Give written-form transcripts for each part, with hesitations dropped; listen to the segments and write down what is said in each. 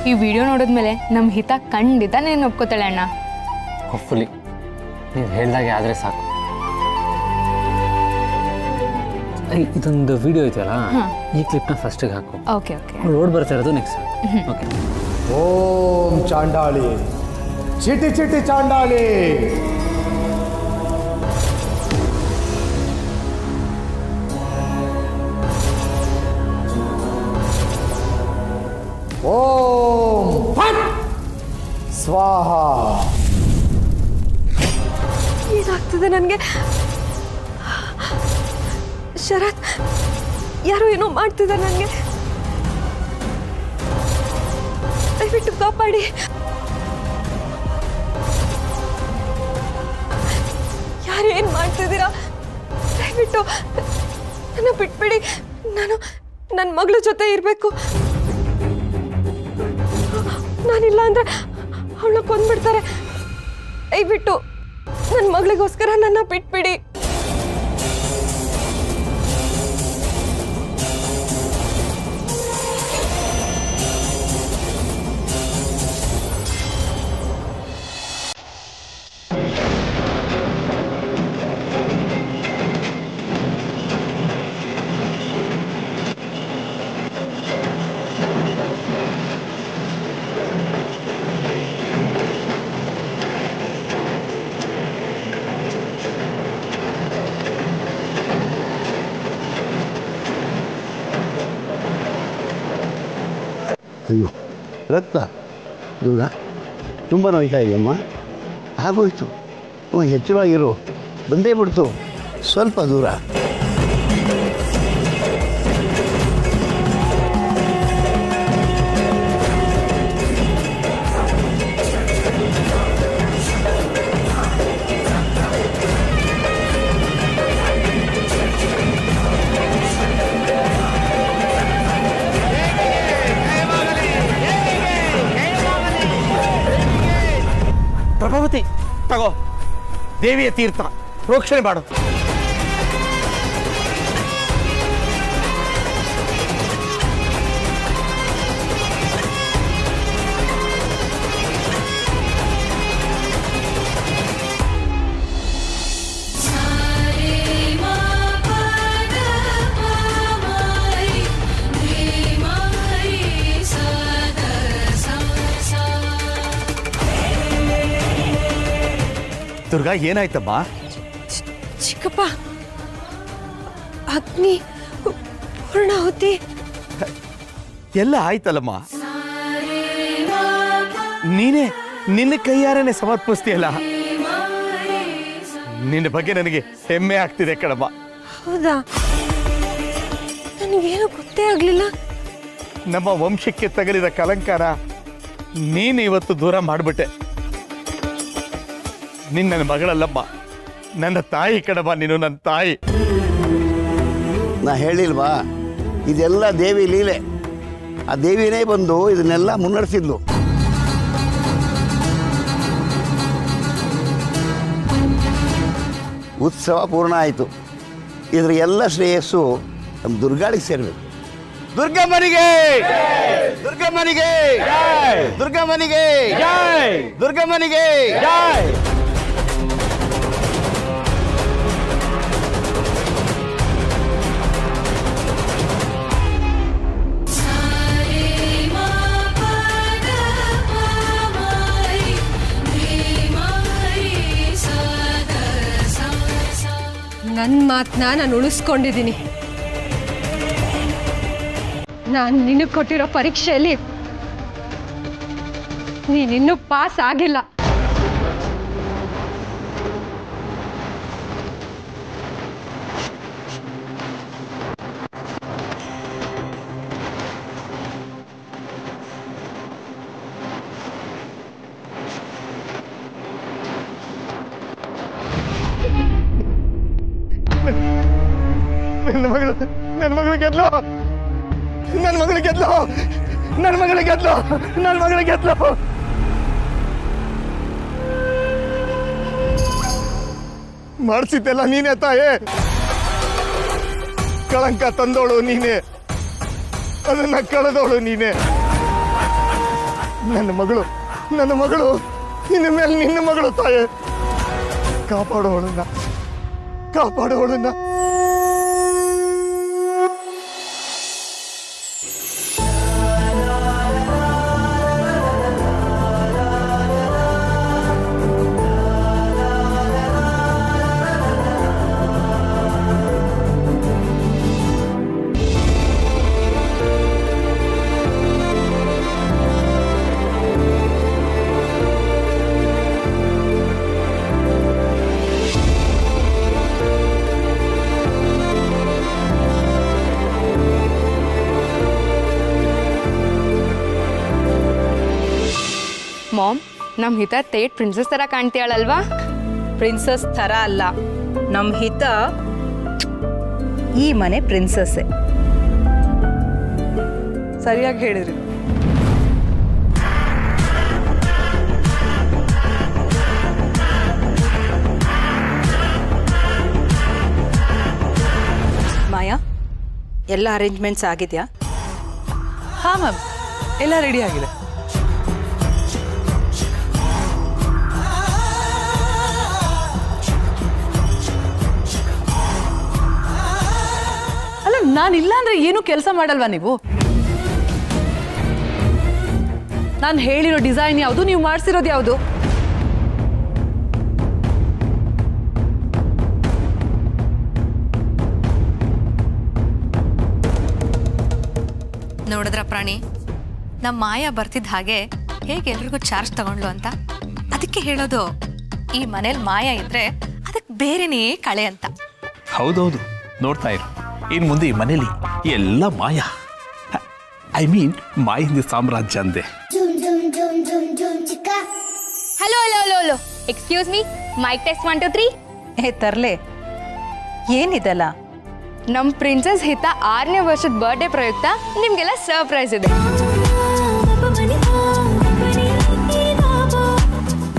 ಈ ವಿಡಿಯೋ ನೋಡಿದ್ಮೇಲೆ ನಮ್ಮ ಹಿತ ಖಂಡಿತ ನೀನು ಒಪ್ಕೋತಾಳೆ ಅಣ್ಣ. ಹೋಪ್ಫುಲಿ ನೀವು ಹೇಳ್ದಾಗೆ ಆದರೆ ಸಾಕು. ಇದೊಂದು ವಿಡಿಯೋ ಐತಲ್ಲ, ಈ ಕ್ಲಿಪ್ನ ಫಸ್ಟಿಗೆ ಹಾಕು. Okay okay. ಲೋಡ್ ಬರ್ತಾ ಇರೋದು ನೆಕ್ಸ್ಟ್. ಓಕೆ. ಓಂ ಚಾಂಡಾಳಿ ಚಿಟಿ ಚಿಟಿ ಚಾಂಡಾಳಿ. ಓಂ ಫಟ್ ಸ್ವಾಹ. ಏನಾಗ್ತದೆ ನನಗೆ? ಶರತ್, ಯಾರೋ ಏನೋ ಮಾಡ್ತಿದ್ದಾರೆ ನನಗೆ. ದಯವಿಟ್ಟು ಕಾಪಾಡಿ. ಯಾರು ಏನು ಮಾಡ್ತಿದ್ದೀರಾ? ದಯವಿಟ್ಟು ನನ್ನ ಬಿಟ್ಬಿಡಿ. ನಾನು ನನ್ನ ಮಗಳ ಜೊತೆ ಇರಬೇಕು. ನಾನಿಲ್ಲ ಅಂದ್ರೆ ಅವಳನ್ನ ಕೊಂದ್ಬಿಡ್ತಾರೆ. ದಯವಿಟ್ಟು ನನ್ನ ಮಗಳಿಗೋಸ್ಕರ ನನ್ನ ಬಿಟ್ಬಿಡಿ. ಅಯ್ಯೋ ರಕ್ತ ದೂರ ತುಂಬ ನೋಯ್ತಾ ಇದೆಯಮ್ಮ. ಆಗೋಯ್ತು, ಹೆಚ್ಚವಾಗಿರು, ಬಂದೇ ಬಿಡ್ತು. ಸ್ವಲ್ಪ ದೂರ. ಪ್ರಭಾವತಿ ತಗೋ, ದೇವಿಯ ತೀರ್ಥ ಪ್ರೋಕ್ಷಣೆ ಮಾಡು. ದುರ್ಗಾ, ಏನಾಯ್ತಮ್ಮ? ಚಿಕ್ಕಪ್ಪ, ಅಗ್ನಿ ಪೂರ್ಣಾಹುತಿ ಎಲ್ಲ ಆಯ್ತಲ್ಲಮ್ಮ. ನೀನೇ ನಿನ್ನ ಕೈಯಾರನೆ ಸಮರ್ಪಿಸ್ತೀಯಲ್ಲ, ನಿನ್ನ ಬಗ್ಗೆ ನನಗೆ ಹೆಮ್ಮೆ ಆಗ್ತಿದೆ ಕಣಮ್ಮ. ಹೌದಾ? ನನಗೇನು ಗೊತ್ತೇ ಆಗ್ಲಿಲ್ಲ. ನಮ್ಮ ವಂಶಕ್ಕೆ ತಗಲಿದ ಕಲಂಕಾರ ನೀನು ಇವತ್ತು ದೂರ ಮಾಡಿಬಿಟ್ಟೆ. ನಿನ್ನ ಮಗಳಲ್ಲಮ್ಮ, ನನ್ನ ತಾಯಿ ಕಣಮ್ಮ, ನೀನು ನನ್ನ ತಾಯಿ. ನಾ ಹೇಳಿಲ್ವಾ, ಇದೆಲ್ಲ ದೇವಿ ಲೀಲೆ. ಆ ದೇವಿನೇ ಬಂದು ಇದನ್ನೆಲ್ಲ ಮುನ್ನಡೆಸಿದ್ಲು. ಉತ್ಸವ ಪೂರ್ಣ ಆಯಿತು. ಇದರ ಎಲ್ಲ ಶ್ರೇಯಸ್ಸು ನಮ್ಮ ದುರ್ಗಾಳಿಗೆ ಸೇರಬೇಕು. ದುರ್ಗಮ್ಮನಿಗೆ, ದುರ್ಗಮ್ಮನಿಗೆ, ದುರ್ಗಮ್ಮನಿಗೆ, ದುರ್ಗಮ್ಮನಿಗೆ. ನನ್ನ ಮಾತನ್ನ ನಾನು ಉಳಿಸ್ಕೊಂಡಿದ್ದೀನಿ. ನಾನು ನಿನಗೆ ಕೊಟ್ಟಿರೋ ಪರೀಕ್ಷೆಯಲ್ಲಿ ನೀನಿನ್ನೂ ಪಾಸ್ ಆಗಿಲ್ಲ. ನನ್ನ ಮಗಳು ಗೆದ್ಲು, ನನ್ನ ಮಗಳು ಗೆದ್ಲು, ನನ್ನ ಮಗಳು ಗೆದ್ಲು, ನನ್ನ ಮಗಳು ಗೆದ್ಲು. ಮಾಡಿಸಿದ್ದೆಲ್ಲ ನೀನೇ ತಾಯೇ. ಕಳಂಕ ತಂದೋಳು ನೀನೇ, ಅದನ್ನ ಕಳೆದೋಳು ನೀನೇ. ನನ್ನ ಮಗಳು ಇನ್ನು ಮೇಲೆ ನಿನ್ನ ಮಗಳು ತಾಯೇ. ಕಾಪಾಡೋಳನ್ನ. ಮಾಮ್, ನಮ್ಮ ಹಿತ ತೇಟ್ ಪ್ರಿನ್ಸಸ್ ಥರ ಕಾಣ್ತೀಯಾಳಲ್ವಾ? ಪ್ರಿನ್ಸಸ್ ಥರ ಅಲ್ಲ, ನಮ್ಮ ಹಿತ ಈ ಮನೆ ಪ್ರಿನ್ಸಸ್ಸೇ. ಸರಿಯಾಗಿ ಹೇಳಿದ್ರಿ. ಮಾಯಾ, ಎಲ್ಲ ಅರೇಂಜ್ಮೆಂಟ್ಸ್ ಆಗಿದೆಯಾ? ಹಾಂ ಮ್ಯಾಮ್, ಎಲ್ಲ ರೆಡಿ ಆಗಿದೆ. ಅಲ್ಲ, ನಾನಿಲ್ಲ ಅಂದ್ರೆ ಏನು ಕೆಲಸ ಮಾಡಲ್ವಾ ನೀವು? ನಾನು ಹೇಳಿರೋ ಡಿಸೈನ್ ಯಾವುದು, ನೀವು ಮಾಡಿಸಿರೋದು ಯಾವುದು? ನೋಡಿದ್ರ ಪ್ರಾಣಿ, ನಮ್ಮ ಮಾಯಾ ಬರ್ತಿದ್ದ ಹಾಗೆ ಹೇಗೆ ಎಲ್ರಿಗೂ ಚಾರ್ಜ್ ತಗೊಂಡ್ಲು ಅಂತ. ಅದಕ್ಕೆ ಹೇಳೋದು, ಈ ಮನೇಲಿ ಮಾಯಾ ಇದ್ರೆ ಅದಕ್ಕೆ ಬೇರೆನೇ ಕಳೆ ಅಂತ. ಹೌದೌದು, ನೋಡ್ತಾ ಇರು. ಇನ್ನು ಮುಂದೆ ಈ ಮನೇಲಿ ಎಲ್ಲ ಮಾಯಾ, ಐ ಮೀನ್ ಮಾಯಿಂದ ಸಾಮ್ರಾಜ್ಯ ಅಂದೆ. Hello hello hello hello, excuse me, mic test 1 2 3. ತರ್ಲೆ, ಏನಿದೆಲ್ಲ? ನಮ್ಮ ಪ್ರಿನ್ಸಸ್ ಹಿತ 6ನೇ ವರ್ಷದ ಬರ್ಡೇ ಪ್ರಯುಕ್ತ ನಿಮ್ಗೆಲ್ಲ ಸರ್ಪ್ರೈಸ್ ಇದೆ.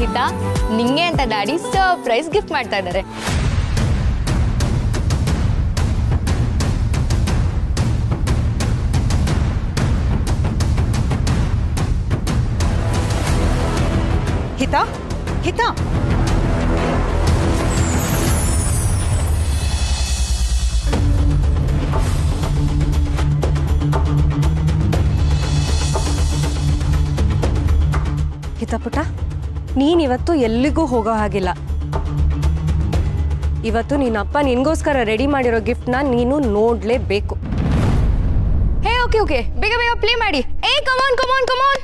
ಹಿತ, ನಿಂಗೆ ಅಂತ ಡ್ಯಾಡಿ ಸರ್ಪ್ರೈಸ್ ಗಿಫ್ಟ್ ಮಾಡ್ತಾ ಇದ್ದಾರೆ. ಹಿತ ಹಿತ, ಹಿತಪುಟ, ನೀನಿವತ್ತು ಎಲ್ಲಿಗೂ ಹೋಗೋ ಹಾಗಿಲ್ಲ. ಇವತ್ತು ನಿನ್ನಪ್ಪ ನಿನ್ಗೋಸ್ಕರ ರೆಡಿ ಮಾಡಿರೋ ಗಿಫ್ಟ್ನ ನೀನು ನೋಡ್ಲೇಬೇಕು. ಹೇ, ಓಕೆ ಓಕೆ, ಬೇಗ ಬೇಗ ಪ್ಲೇ ಮಾಡಿ. ಏ, ಕಮಾನ್ ಕಮಾನ್ ಕಮಾನ್.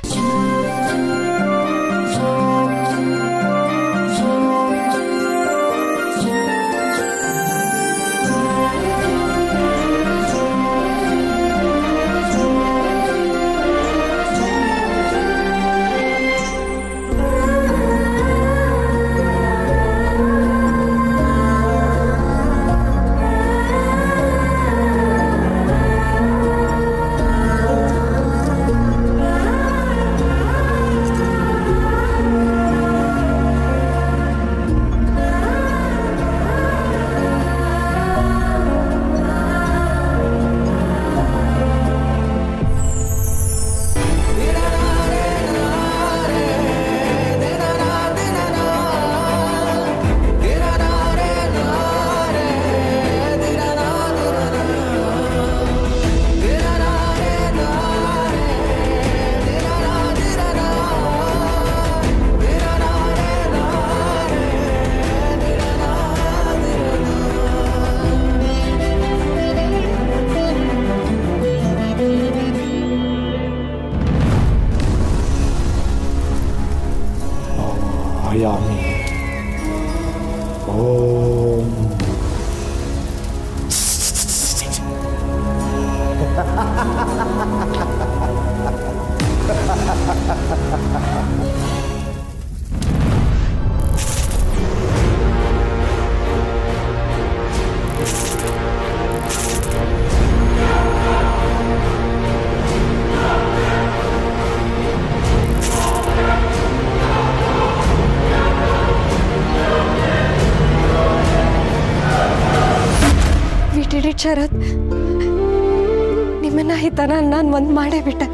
आयामी ओम ಶರತ್, ನಿಮ್ಮನ್ನ ಹಿತನ ನಾನು ಒಂದ್ ಮಾಡೇ ಬಿಟ್ಟೆ.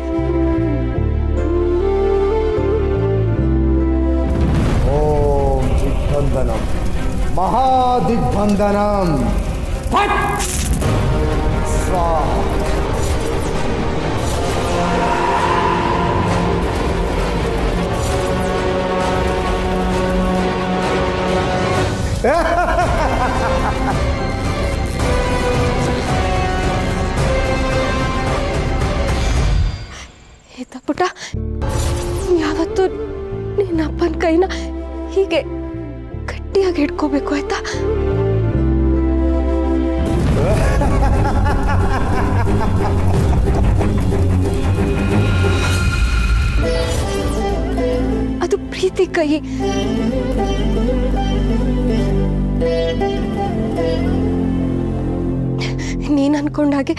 ದಿಗ್ಬಂಧನಂ ಮಹಾದಿಗ್ಬಂಧನಂ ಫಟ್ ಸ್ವಾಹ. ಹಿತ ಪುಟ, ಯಾವತ್ತು ನಿನ್ನ ಅಪ್ಪನ ಕೈನ ಹೀಗೆ ಗಟ್ಟಿಯಾಗಿ ಹಿಡ್ಕೋಬೇಕು ಆಯ್ತಾ? ಅದು ಪ್ರೀತಿ ಕೈ. ನೀನ್ ಅನ್ಕೊಂಡಾಗೆ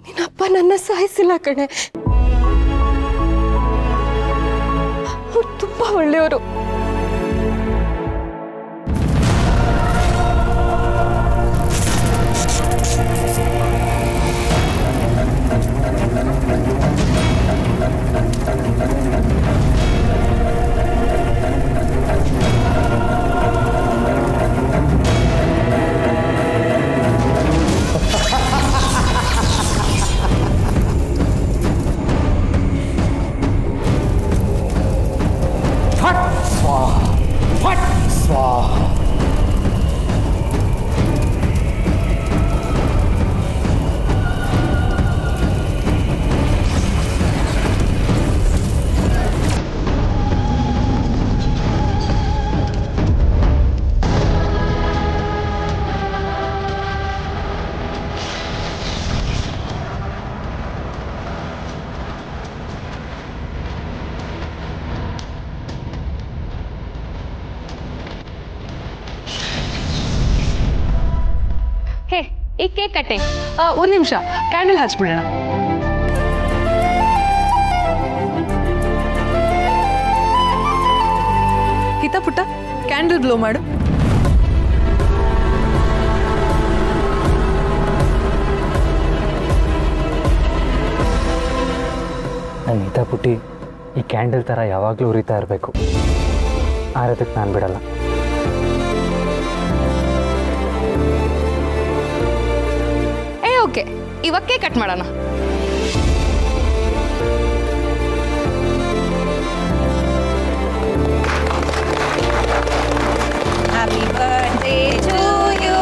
ನಿನ್ನಪ್ಪ ನನ್ನ ಸಾಯಿಸಿಲ್ಲ ಕಣೆ. ಅವ್ರು ತುಂಬಾ ಒಳ್ಳೆಯವರು. ಹೇ, ಈ ಕೇಕ್ ಕಟ್ಟೆ. ಒಂದು ನಿಮಿಷ, ಕ್ಯಾಂಡಲ್ ಹಚ್ಬಿಡೋಣ. ಹಿತ ಪುಟ್ಟ, ಕ್ಯಾಂಡಲ್ ಬ್ಲೋ ಮಾಡು. ನನ್ನ ಹಿತ ಪುಟ್ಟಿ ಈ ಕ್ಯಾಂಡಲ್ ಥರ ಯಾವಾಗಲೂ ಉರಿತಾ ಇರಬೇಕು. ಆರೋದಕ್ಕೆ ನಾನು ಬಿಡಲ್ಲ. ಓಕೆ, ಇವಾಗ ಕೇಕ್ ಕಟ್ ಮಾಡೋಣ. Happy birthday to you,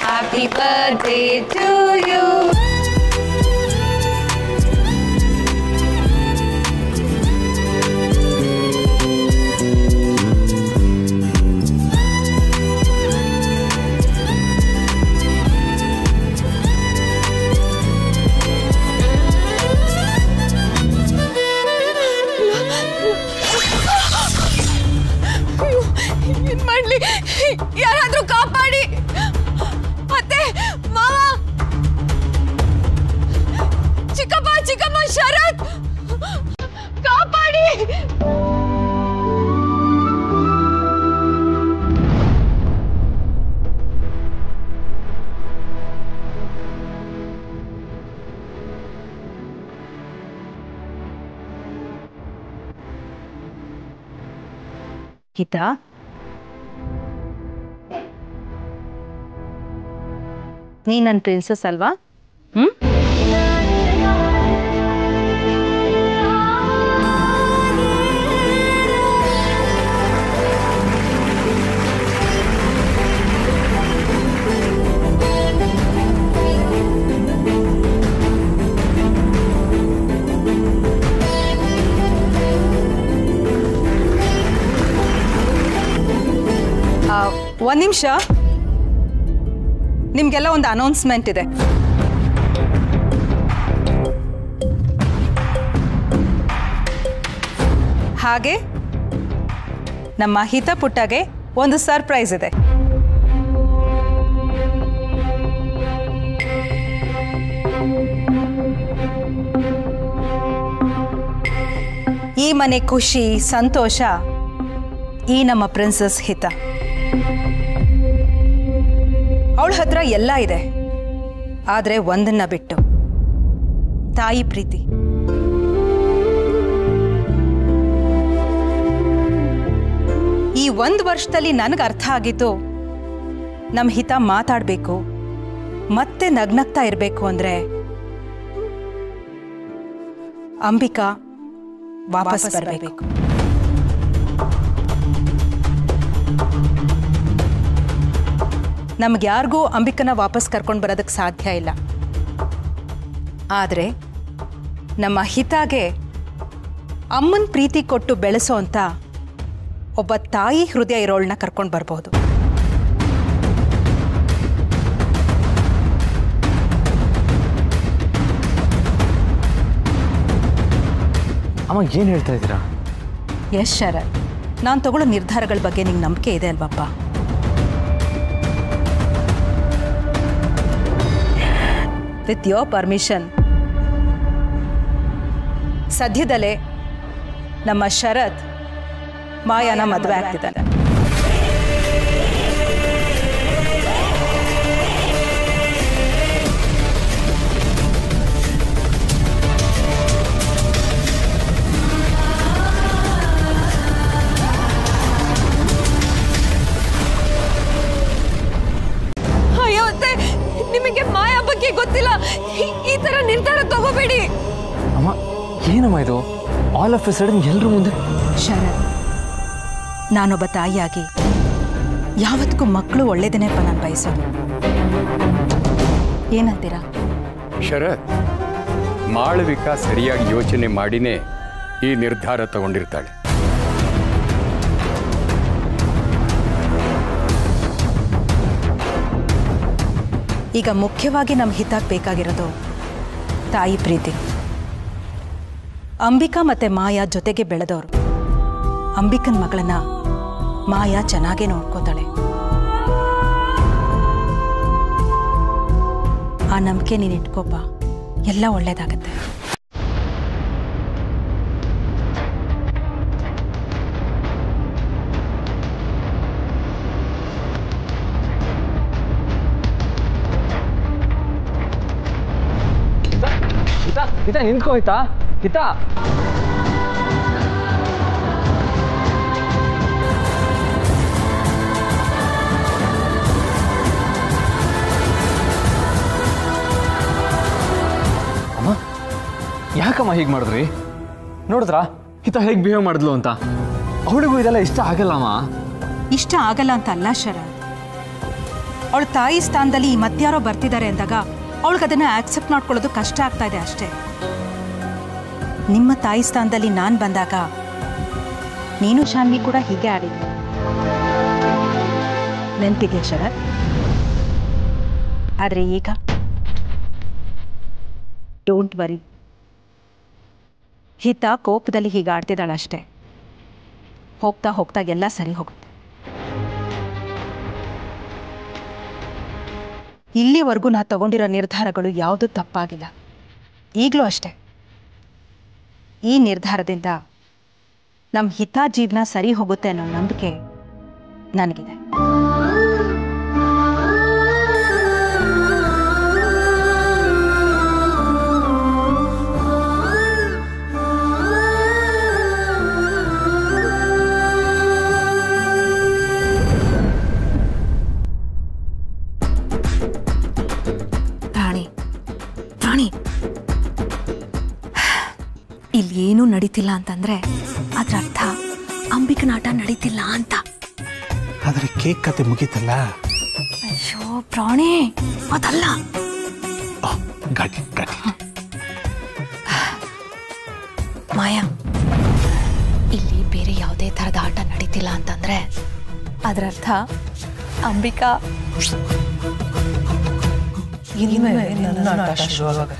happy birthday to you. ಏನ್ ಮಾಡ್ಲಿ? ಯಾರಾದ್ರೂ ಕಾಪಾಡಿ. ಮತ್ತೆ ಮಾವ, ಚಿಕ್ಕಮ್ಮ ಶರತ್, ಕಾಪಾಡಿ. ಹಿತ, ನೀ ನನ್ನ ಪ್ರಿನ್ಸಸ್ ಅಲ್ವಾ? ಒಂದು ನಿಮಿಷ, ನಿಮಗೆಲ್ಲ ಒಂದು ಅನೌನ್ಸ್ಮೆಂಟ್ ಇದೆ. ಹಾಗೆ ನಮ್ಮ ಹಿತ ಪುಟ್ಟಗೆ ಒಂದು ಸರ್ಪ್ರೈಸ್ ಇದೆ. ಈ ಮನೆ ಖುಷಿ ಸಂತೋಷ ಈ ನಮ್ಮ ಪ್ರಿನ್ಸಸ್ ಹಿತ. ಅವಳ ಹತ್ರ ಎಲ್ಲ ಇದೆ, ಆದರೆ ಒಂದನ್ನ ಬಿಟ್ಟು, ತಾಯಿ ಪ್ರೀತಿ. ಈ ಈ 1 ವರ್ಷದಲ್ಲಿ ನನಗೆ ಅರ್ಥ ಆಗಿತ್ತು, ನಮ್ಮ ಹಿತ ಮಾತಾಡಬೇಕು, ಮತ್ತೆ ನಗ್ನಗ್ತಾ ಇರಬೇಕು ಅಂದರೆ ಅಂಬಿಕಾ ವಾಪಸ್ ಬರಬೇಕು. ನಮ್ಗೆ ಯಾರಿಗೂ ಅಂಬಿಕನ ವಾಪಸ್ ಕರ್ಕೊಂಡು ಬರೋದಕ್ಕೆ ಸಾಧ್ಯ ಇಲ್ಲ. ಆದರೆ ನಮ್ಮ ಹಿತಾಗೆ ಅಮ್ಮನ ಪ್ರೀತಿ ಕೊಟ್ಟು ಬೆಳೆಸೋ ಅಂತ ಒಬ್ಬ ತಾಯಿ ಹೃದಯ ಇರೋಳನ್ನ ಕರ್ಕೊಂಡು ಬರ್ಬೋದು. ಅಮ್ಮ ಏನು ಹೇಳ್ತಾ ಇದ್ದೀರಾ? ಎಸ್ ಶರತ್, ನಾನು ತಗೊಳ್ಳೋ ನಿರ್ಧಾರಗಳ ಬಗ್ಗೆ ನಿಂಗೆ ನಂಬಿಕೆ ಇದೆ ಅಲ್ವಪ್ಪ? ವಿತ್ ಯೋರ್ ಪರ್ಮಿಷನ್ ಸದ್ಯದಲ್ಲೇ ನಮ್ಮ ಶರತ್ ಮಾಯಾನ ಮದುವೆ ಆಗ್ತಿದ್ದಾನೆ. ನಿಮಗೆ ಮಾಯಾ ಬಗ್ಗೆ ಗೊತ್ತಿಲ್ಲ, ಈ ತರ ನಿರ್ಧಾರ ತಗೋಬೇಡಿ. ಅಮ್ಮ ಏನಮ್ಮ ಇದು? ಆಲ್ ಆಫ್ ಎ ಸಡನ್ ಎಲ್ಲರೂ ಮುಂದೆ. ಶರತ್, ನಾನೊಬ್ಬ ತಾಯಿಯಾಗಿ ಯಾವತ್ತಿಗೂ ಮಕ್ಕಳು ಒಳ್ಳೇದನ್ನೇಪ್ಪ ನಾನು ಬಯಸೋದು. ಏನಂತೀರಾ? ಶರತ್, ಮಾಳವಿಕಾ ಸರಿಯಾಗಿ ಯೋಚನೆ ಮಾಡಿನೇ ಈ ನಿರ್ಧಾರ ತಗೊಂಡಿರ್ತಾಳೆ. ಈಗ ಮುಖ್ಯವಾಗಿ ನಮ್ಮ ಹಿತಾಗ್ ಬೇಕಾಗಿರೋದು ತಾಯಿ ಪ್ರೀತಿ. ಅಂಬಿಕಾ ಮತ್ತೆ ಮಾಯಾ ಜೊತೆಗೆ ಬೆಳೆದವರು. ಅಂಬಿಕನ್ ಮಗಳನ್ನ ಮಾಯಾ ಚೆನ್ನಾಗೇ ನೋಡ್ಕೋತಾಳೆ. ಆ ನಂಬಿಕೆ ನೀನು ಇಟ್ಕೋಪ್ಪ, ಎಲ್ಲ ಒಳ್ಳೇದಾಗತ್ತೆ. ಹಿತಾ ನಿಂತ್ಕೋಯ್ತಾ? ಹಿತಾ ಅಮ್ಮ, ಯಾಕಮ್ಮ ಹೀಗೆ ಮಾಡಿದ್ರಿ? ನೋಡಿದ್ರಾ ಹಿತ ಹೇಗೆ ಬಿಹೇವ್ ಮಾಡಿದ್ಲು ಅಂತ? ಅವಳಿಗೂ ಇದೆಲ್ಲ ಇಷ್ಟ ಆಗಲ್ಲಮ್ಮ. ಇಷ್ಟ ಆಗಲ್ಲ ಅಂತ ಅಲ್ಲ ಶರತ್, ಅವಳ ತಾಯಿ ಸ್ಥಾನದಲ್ಲಿ ಈ ಮತ್ಯಾರೋ ಬರ್ತಿದ್ದಾರೆ ಅಂದಾಗ ಅವಳಿಗದನ್ನು ಆಕ್ಸೆಪ್ಟ್ ಮಾಡ್ಕೊಳ್ಳೋದು ಕಷ್ಟ ಆಗ್ತಾ ಇದೆ ಅಷ್ಟೇ. ನಿಮ್ಮ ತಾಯಿ ಸ್ಥಾನದಲ್ಲಿ ನಾನು ಬಂದಾಗ ನೀನು ಶಾನ್ವಿ ಕೂಡ ಹೀಗೆ ಆಡಿದ್ವಿ, ನೆನಪಿದೆ ಶರತ್? ಆದರೆ ಈಗ ಡೋಂಟ್ ವರಿ, ಹಿತ ಕೋಪದಲ್ಲಿ ಹೀಗೆ ಆಡ್ತಿದ್ದಾಳಷ್ಟೇ. ಹೋಗ್ತಾ ಹೋಗ್ತಾ ಎಲ್ಲ ಸರಿ ಹೋಗುತ್ತೆ. ಇಲ್ಲಿವರೆಗೂ ನಾ ತಗೊಂಡಿರೋ ನಿರ್ಧಾರಗಳು ಯಾವುದೂ ತಪ್ಪಾಗಿಲ್ಲ. ಈಗಲೂ ಅಷ್ಟೆ. ಈ ನಿರ್ಧಾರದಿಂದ ನಮ್ಮ ಹಿತ ಜೀವನ ಸರಿ ಹೋಗುತ್ತೆ ಅನ್ನೋ ನಂಬಿಕೆ ನನಗಿದೆ. ಇಲ್ಲಿ ಏನೂ ನಡೀತಿಲ್ಲ ಅಂತಂದ್ರೆ ಅದ್ರ ಅರ್ಥ ಅಂಬಿಕನ ಆಟ ನಡೀತಿಲ್ಲ ಅಂತ. ಆದ್ರೆ ಕೇಕ್ ಕತೆ ಮುಗೀತಲ್ಲ. ಅಯ್ಯೋ ಪ್ರಾಣಿ, ಅದಲ್ಲ. ಮಾಯಾ, ಇಲ್ಲಿ ಬೇರೆ ಯಾವುದೇ ಥರದ ಆಟ ನಡೀತಿಲ್ಲ ಅಂತಂದ್ರೆ ಅದ್ರ ಅರ್ಥ ಅಂಬಿಕಾ ನನ್ನ ಆಟ ಶುರುವಾಗುತ್ತೆ.